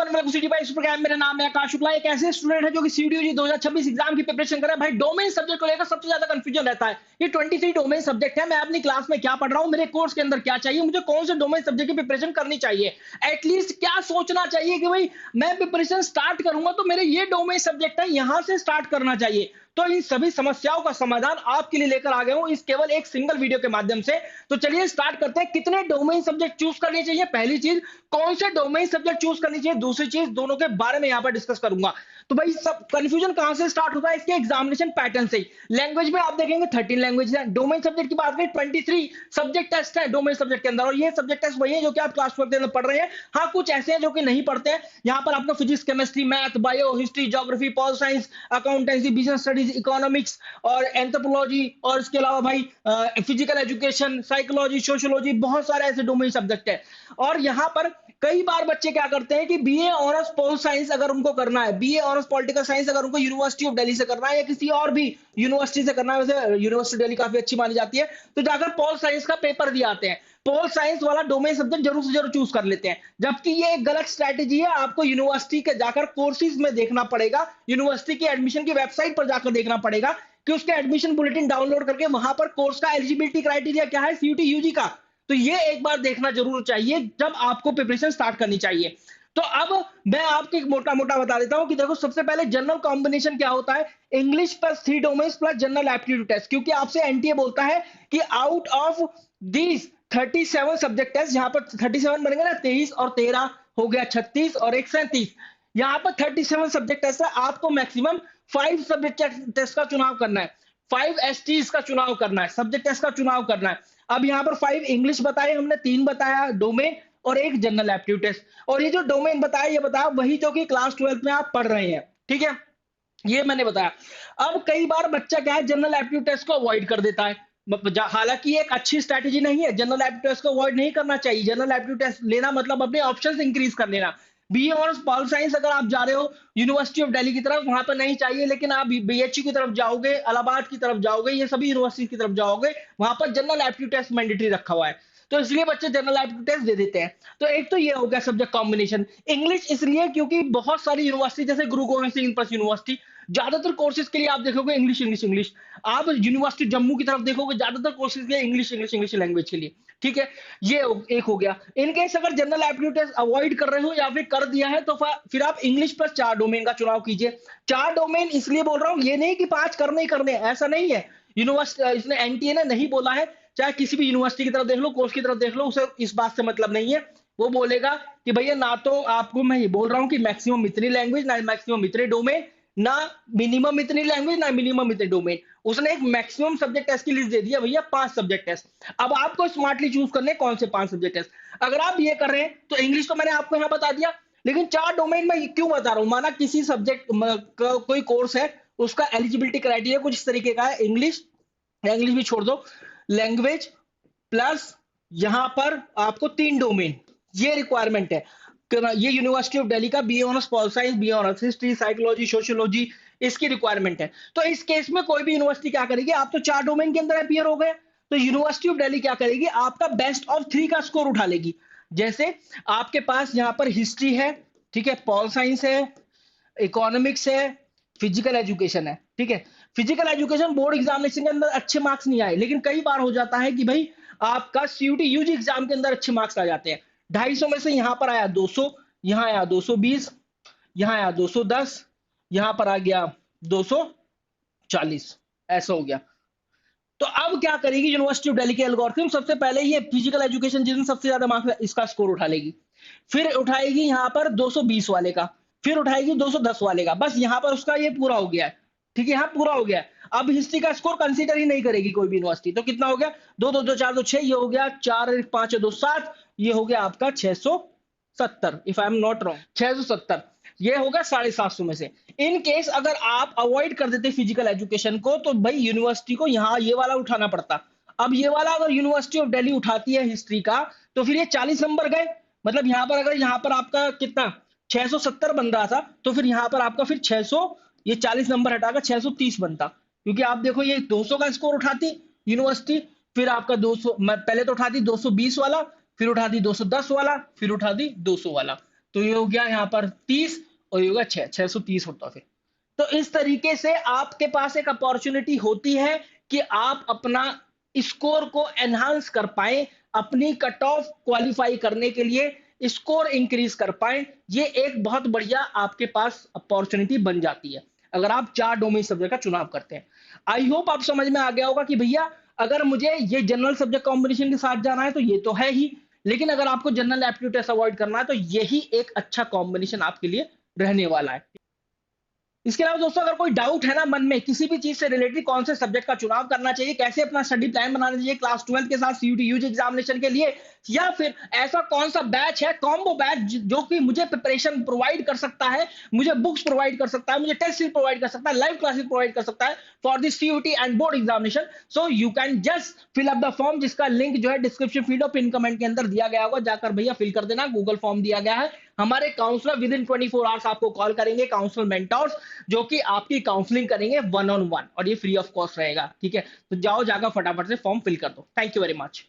Welcome city bye इस programme. मेरा नाम है आकाश शुक्ला। एक ऐसे स्टूडेंट है जो कि सीडीयूजी 2026 एग्जाम की प्रिपरेशन कर रहा है। भाई डोमेन सब्जेक्ट को लेकर सबसे ज्यादा कंफ्यूजन रहता है। ये 23 डोमेन सब्जेक्ट है। मैं अपनी क्लास में क्या पढ़ रहा हूँ, मेरे कोर्स के अंदर क्या चाहिए, मुझे कौन से डोमेन सब्जेक्ट की प्रिपरेशन करनी चाहिए, एटलीस्ट क्या सोचना चाहिए कि भाई मैं प्रिपरेशन स्टार्ट करूंगा तो मेरे ये डोमेन सब्जेक्ट है, यहां से स्टार्ट करना चाहिए। तो इन सभी समस्याओं का समाधान आपके लिए लेकर आ गया हूं इस केवल एक सिंगल वीडियो के माध्यम से। तो चलिए स्टार्ट करते हैं। कितने डोमेन सब्जेक्ट चूज करने चाहिए, पहली चीज कौन से डोमेन सब्जेक्ट चूज करनी चाहिए, दूसरी चीज दोनों के बारे में यहां पर डिस्कस करूंगा। तो भाई सब कंफ्यूजन कहां से स्टार्ट होता है, इसके एग्जामिनेशन पैटर्न से ही। लैंग्वेज में आप देखेंगे 13 लैंग्वेज है। डोमेन सब्जेक्ट की बात करें 23 सब्जेक्ट टेस्ट है डोमेन सब्जेक्ट के अंदर, और ये सब्जेक्ट टेस्ट वही है जो कि आप क्लास 12 के अंदर पढ़ रहे हैं। हाँ, कुछ ऐसे हैं जो कि नहीं पढ़ते हैं। यहाँ पर आपका physics, chemistry, math, bio, history, geography, pol science, accountancy, business studies, economics और एंथ्रोपोलॉजी, और इसके अलावा भाई फिजिकल एजुकेशन, साइकोलॉजी, सोशियोलॉजी, बहुत सारे ऐसे डोमेन सब्जेक्ट है। और यहाँ पर कई बार बच्चे क्या करते हैं कि बीए ऑनर्स पोल साइंस अगर उनको करना है, बीए ऑनर्स पॉलिटिकल साइंस अगर उनको यूनिवर्सिटी ऑफ दिल्ली से करना है या किसी और भी यूनिवर्सिटी से करना है, वैसे यूनिवर्सिटी दिल्ली काफी अच्छी मानी जाती है, तो जाकर पोल साइंस का पेपर दिए आते हैं। पोल साइंस वाला डोमेन सब्जेक्ट जरूर से जरूर चूज कर लेते हैं, जबकि ये एक गलत स्ट्रैटेजी है। आपको यूनिवर्सिटी के जाकर कोर्सेज में देखना पड़ेगा, यूनिवर्सिटी की एडमिशन की वेबसाइट पर जाकर देखना पड़ेगा कि उसके एडमिशन बुलेटिन डाउनलोड करके वहां पर कोर्स का एलिजिबिलिटी क्राइटेरिया क्या है, सीयूटी यूजी का। तो ये एक बार देखना जरूर चाहिए जब आपको प्रिपरेशन स्टार्ट करनी चाहिए। तो अब मैं आपको एक मोटा मोटा बता देता हूं कि देखो सबसे पहले जनरल कॉम्बिनेशन क्या होता है, English plus 3 domains plus general aptitude test. क्योंकि आपसे एनटीए बोलता है कि out of these 37 subject test, यहां पर 37 बनेंगे ना, 23 और 13 हो गया 36 और एक 37, यहां पर 37 सब्जेक्ट टेस्ट है। आपको मैक्सिमम 5 सब्जेक्ट टेस्ट का चुनाव करना है, 5 एसटीज का चुनाव करना है, सब्जेक्ट टेस्ट का चुनाव करना है। अब यहाँ पर 5 इंग्लिश बताए हमने, 3 बताया डोमेन और एक जनरल एप्टीट्यूड टेस्ट। और ये जो डोमेन बताया ये बताया वही जो कि क्लास 12 में आप पढ़ रहे हैं, ठीक है, ये मैंने बताया। अब कई बार बच्चा क्या है, जनरल एप्टीट्यूड टेस्ट को अवॉइड कर देता है। हालांकि ये एक अच्छी स्ट्रैटेजी नहीं है, जनरल एप्टीट्यूड टेस्ट को अवॉइड नहीं करना चाहिए। जनरल एप्टीट्यूड टेस्ट लेना मतलब अपने ऑप्शंस इंक्रीज कर लेना। बीए ऑनर्स पॉल साइंस अगर आप जा रहे हो यूनिवर्सिटी ऑफ दिल्ली की तरफ, वहां पर नहीं चाहिए, लेकिन आप बीएचयू की तरफ जाओगे, इलाहाबाद की तरफ जाओगे, ये सभी यूनिवर्सिटी की तरफ जाओगे, वहां पर जनरल एप्टीट्यूड टेस्ट मैंडेटरी रखा हुआ है। तो इसलिए बच्चे जनरल एप्टीट्यूड टेस्ट दे देते हैं। तो एक तो ये हो गया सब्जेक्ट कॉम्बिनेशन। इंग्लिश इसलिए क्योंकि बहुत सारी यूनिवर्सिटी जैसे गुरु गोविंद सिंह प्लस यूनिवर्सिटी, ज्यादातर कोर्सेज के लिए आप देखोगे इंग्लिश इंग्लिश इंग्लिश। आप यूनिवर्सिटी जम्मू की तरफ देखोगे, ज्यादातर कोर्सेज के लिए इंग्लिश इंग्लिश इंग्लिश लैंग्वेज के लिए, ठीक है। ये एक हो गया। इनकेस अगर जनरल एप्टीट्यूड टेस्ट अवॉइड कर रहे हो या फिर कर दिया है तो फिर आप इंग्लिश प्लस 4 डोमेन का चुनाव कीजिए। 4 डोमेन इसलिए बोल रहा हूं, ये नहीं कि 5 करने ही करने, ऐसा नहीं है। यूनिवर्सिटी इसने एनटीए ने नहीं बोला है, चाहे किसी भी यूनिवर्सिटी की तरफ देख लो, कोर्स की तरफ देख लो, उसे इस बात से मतलब नहीं है। वो बोलेगा कि भैया ना तो आपको मैं ये बोल रहा हूं कि मैक्सिमम इतनी लैंग्वेज, ना मैक्सिमम इतने डोमेन, ना मिनिमम इतनी लैंग्वेज, ना मिनिमम इतने डोमेन। उसने एक मैक्सिमम सब्जेक्ट टेस्ट की लिस्ट दे दिया, भैया 5 सब्जेक्ट टेस्ट। अब आपको स्मार्टली चूज करने कौन से 5 सब्जेक्ट टेस्ट। अगर आप ये कर रहे हैं तो इंग्लिश तो मैंने आपको यहां बता दिया, लेकिन 4 डोमेन में क्यों बता रहा हूं, माना किसी सब्जेक्ट कोई कोर्स है, उसका एलिजिबिलिटी क्राइटेरिया कुछ इस तरीके का है, इंग्लिश, इंग्लिश भी छोड़ दो, लैंग्वेज प्लस यहां पर आपको 3 डोमेन, ये रिक्वायरमेंट है। ये यूनिवर्सिटी ऑफ दिल्ली का BA honours pol science, BA honours history, psychology, sociology, इसकी रिक्वायरमेंट है। तो इस केस में कोई भी यूनिवर्सिटी क्या करेगी, आप तो 4 डोमेन के अंदर अपीयर हो गए, तो यूनिवर्सिटी ऑफ दिल्ली क्या करेगी, आपका बेस्ट ऑफ 3 का स्कोर उठा लेगी। जैसे आपके पास यहां पर हिस्ट्री है, ठीक है, पॉल साइंस है, इकोनॉमिक्स है, फिजिकल एजुकेशन है, ठीक है। फिजिकल एजुकेशन बोर्ड एग्जामिनेशन के अंदर अच्छे मार्क्स नहीं आए, लेकिन कई बार हो जाता है कि भाई आपका सीयूटी यूजी एग्जाम के अंदर अच्छे मार्क्स आ जाते हैं। 250 में से यहां पर आया 200, यहां आया 220, यहां आया 210, यहां पर आ गया 240, ऐसा हो गया। तो अब क्या करेगी यूनिवर्सिटी ऑफ दिल्ली के एल्गोरिथम, सबसे पहले ये फिजिकल एजुकेशन जिसमें सबसे ज्यादा मार्क्स, इसका स्कोर उठा लेगी। फिर उठाएगी यहां पर 220 वाले का, फिर उठाएगी 210 वाले का, बस यहां पर उसका ये पूरा हो गया है, ठीक है, यहाँ पूरा हो गया है। अब हिस्ट्री का स्कोर कंसीडर ही नहीं करेगी कोई भी यूनिवर्सिटी। तो कितना हो गया, 2 2 2 4 2 6, ये हो गया 4 5 2 7, ये हो गया आपका 670, if I am not wrong 670, ये होगा 750 में से। इन केस अगर आप अवॉइड कर देते फिजिकल एजुकेशन को, तो भाई यूनिवर्सिटी को यहाँ ये वाला उठाना पड़ता। अब ये वाला अगर यूनिवर्सिटी ऑफ दिल्ली उठाती है हिस्ट्री का, तो फिर ये 40 नंबर गए। मतलब यहाँ पर अगर यहाँ पर आपका कितना 670 बन रहा था, तो फिर यहाँ पर आपका फिर 600, ये 40 नंबर हटाकर 630 बनता। क्योंकि आप देखो ये 200 का स्कोर उठाती यूनिवर्सिटी, फिर आपका 200 पहले तो उठाती 220 वाला, फिर उठाती 210 वाला, फिर उठाती 200 वाला। तो ये हो गया यहाँ पर 30 और ये होगा 630 होता फिर। तो इस तरीके से आपके पास एक अपॉर्चुनिटी होती है कि आप अपना स्कोर को एनहांस कर पाए, अपनी कट ऑफ क्वालिफाई करने के लिए स्कोर इंक्रीज कर पाए। ये एक बहुत बढ़िया आपके पास अपॉर्चुनिटी बन जाती है अगर आप 4 डोमेन सब्जेक्ट का चुनाव करते हैं। आई होप आप समझ में आ गया होगा कि भैया अगर मुझे ये जनरल सब्जेक्ट कॉम्बिनेशन के साथ जाना है तो ये तो है ही, लेकिन अगर आपको जनरल एप्टीट्यूड टेस्ट अवॉइड करना है तो यही एक अच्छा कॉम्बिनेशन आपके लिए रहने वाला है। इसके अलावा दोस्तों अगर कोई डाउट है ना मन में किसी भी चीज से रिलेटेड, कौन से सब्जेक्ट का चुनाव करना चाहिए, कैसे अपना स्टडी प्लान बनाना चाहिए क्लास 12 के साथ सीयूटी यूजी एग्जामिनेशन के लिए, या फिर ऐसा कौन सा बैच है कॉम्बो बैच जो कि मुझे प्रिपरेशन प्रोवाइड कर सकता है, मुझे बुक्स प्रोवाइड कर सकता है, मुझे टेस्ट सीरीज प्रोवाइड कर सकता है, लाइव क्लासेस प्रोवाइड कर सकता है for the CUET and board examination, so you can just fill up the form, जिसका लिंक जो है डिस्क्रिप्शन फील्ड और पिन कमेंट के अंदर दिया गया होगा, जाकर भैया फिल कर देना। गूगल फॉर्म दिया गया है, हमारे काउंसलर विद इन 24 आवर्स आपको कॉल करेंगे, काउंसलर मेंटोर्स जो कि आपकी काउंसलिंग करेंगे 1 on 1, और ये फ्री ऑफ कॉस्ट रहेगा। ठीक है, तो जाओ जाकर फटाफट से फॉर्म फिल कर दो। Thank you very much.